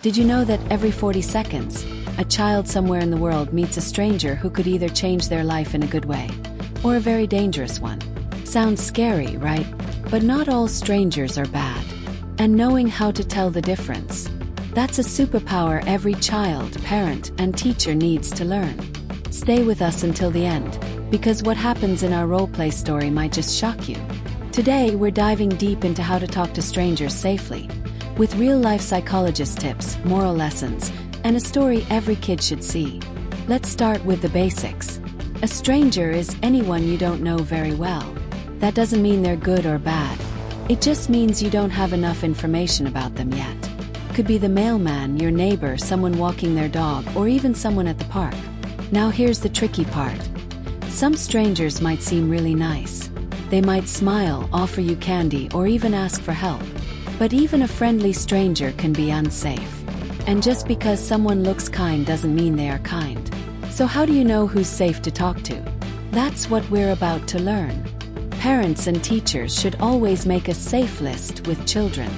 Did you know that every 40 seconds, a child somewhere in the world meets a stranger who could either change their life in a good way, or a very dangerous one? Sounds scary, right? But not all strangers are bad. And knowing how to tell the difference, that's a superpower every child, parent, and teacher needs to learn. Stay with us until the end, because what happens in our roleplay story might just shock you. Today, we're diving deep into how to talk to strangers safely, with real-life psychologist tips, moral lessons, and a story every kid should see. Let's start with the basics. A stranger is anyone you don't know very well. That doesn't mean they're good or bad. It just means you don't have enough information about them yet. Could be the mailman, your neighbor, someone walking their dog, or even someone at the park. Now here's the tricky part. Some strangers might seem really nice. They might smile, offer you candy, or even ask for help. But even a friendly stranger can be unsafe. And just because someone looks kind doesn't mean they are kind. So how do you know who's safe to talk to? That's what we're about to learn. Parents and teachers should always make a safe list with children.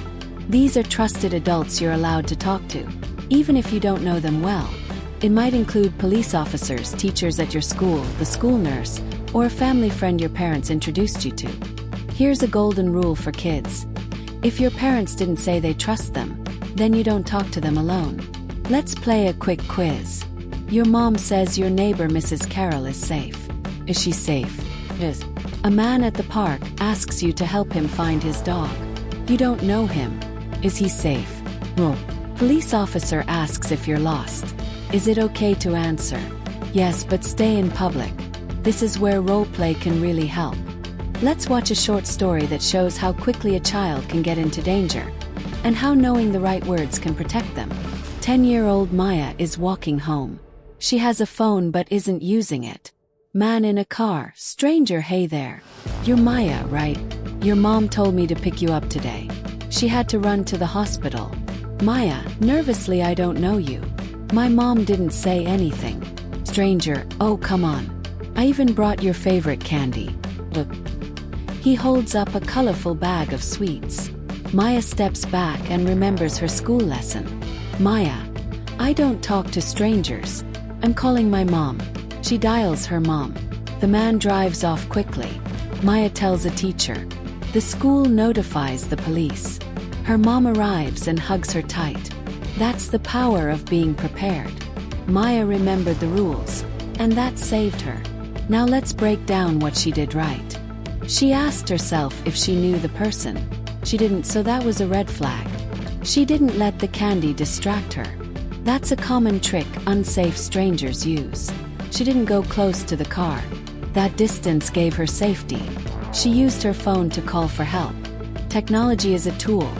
These are trusted adults you're allowed to talk to, even if you don't know them well. It might include police officers, teachers at your school, the school nurse, or a family friend your parents introduced you to. Here's a golden rule for kids. If your parents didn't say they trust them, then you don't talk to them alone. Let's play a quick quiz. Your mom says your neighbor Mrs. Carol is safe. Is she safe? Yes. A man at the park asks you to help him find his dog. You don't know him. Is he safe? No. Police officer asks if you're lost. Is it okay to answer? Yes, but stay in public. This is where roleplay can really help. Let's watch a short story that shows how quickly a child can get into danger, and how knowing the right words can protect them. 10-year-old Maya is walking home. She has a phone but isn't using it. Man in a car, stranger, hey there. You're Maya, right? Your mom told me to pick you up today. She had to run to the hospital. Maya, nervously, I don't know you. My mom didn't say anything. Stranger, oh come on. I even brought your favorite candy. Look. He holds up a colorful bag of sweets. Maya steps back and remembers her school lesson. Maya, I don't talk to strangers. I'm calling my mom. She dials her mom. The man drives off quickly. Maya tells a teacher. The school notifies the police. Her mom arrives and hugs her tight. That's the power of being prepared. Maya remembered the rules, and that saved her. Now let's break down what she did right. She asked herself if she knew the person. She didn't, so that was a red flag. She didn't let the candy distract her. That's a common trick unsafe strangers use. She didn't go close to the car. That distance gave her safety. She used her phone to call for help. Technology is a tool.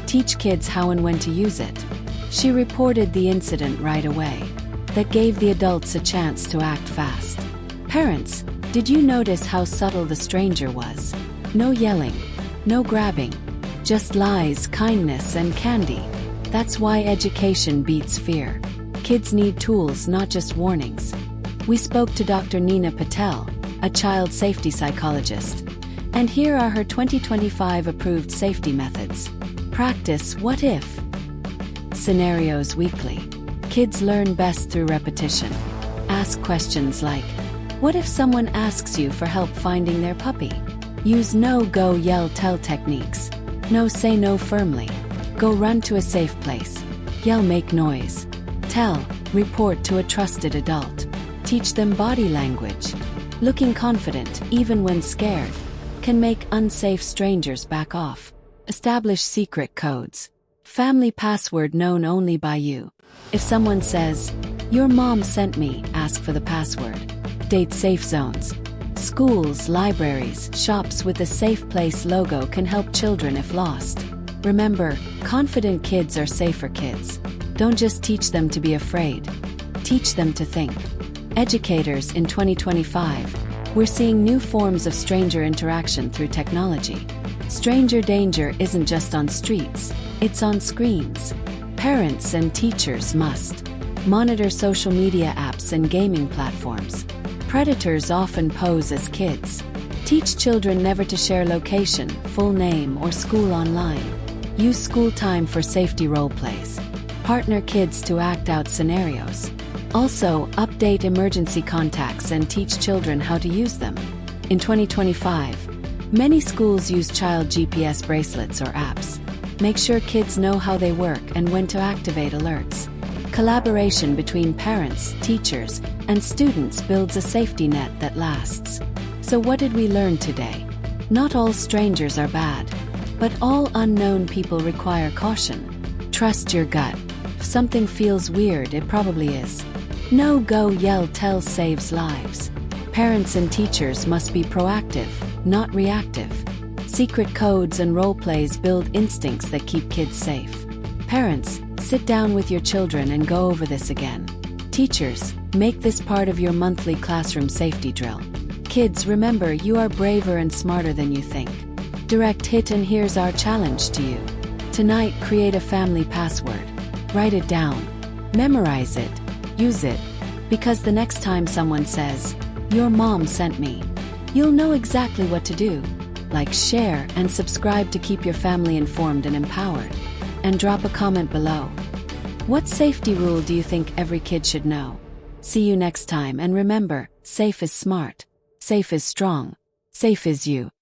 Teach kids how and when to use it. She reported the incident right away. That gave the adults a chance to act fast. Parents, did you notice how subtle the stranger was? No yelling, no grabbing, just lies, kindness, and candy. That's why education beats fear. Kids need tools, not just warnings. We spoke to Dr. Nina Patel, a child safety psychologist. And here are her 2025 approved safety methods. Practice what if scenarios weekly. Kids learn best through repetition. Ask questions like, what if someone asks you for help finding their puppy? Use no, go, yell, tell techniques. No, say no firmly. Go, run to a safe place. Yell, make noise. Tell, report to a trusted adult. Teach them body language. Looking confident, even when scared, can make unsafe strangers back off. Establish secret codes. Family password known only by you. If someone says, your mom sent me, ask for the password. Date safe zones. Schools, libraries, shops with a safe place logo can help children if lost. Remember, confident kids are safer kids. Don't just teach them to be afraid. Teach them to think. Educators, in 2025, we're seeing new forms of stranger interaction through technology. Stranger danger isn't just on streets, it's on screens. Parents and teachers must monitor social media apps and gaming platforms. Predators often pose as kids. Teach children never to share location, full name, or school online. Use school time for safety role plays. Partner kids to act out scenarios. Also, update emergency contacts and teach children how to use them. In 2025, many schools use child GPS bracelets or apps. Make sure kids know how they work and when to activate alerts. Collaboration between parents, teachers, and students builds a safety net that lasts. So what did we learn today? Not all strangers are bad, but all unknown people require caution. Trust your gut. If something feels weird, it probably is. No go yell tell saves lives. Parents and teachers must be proactive, not reactive. Secret codes and role plays build instincts that keep kids safe. Parents, sit down with your children and go over this again. Teachers, make this part of your monthly classroom safety drill. Kids, remember, you are braver and smarter than you think. Direct hit, and here's our challenge to you. Tonight, create a family password. Write it down. Memorize it. Use it. Because the next time someone says, "Your mom sent me," you'll know exactly what to do. Like, share, and subscribe to keep your family informed and empowered. And drop a comment below. What safety rule do you think every kid should know? See you next time, and remember, safe is smart. Safe is strong. Safe is you.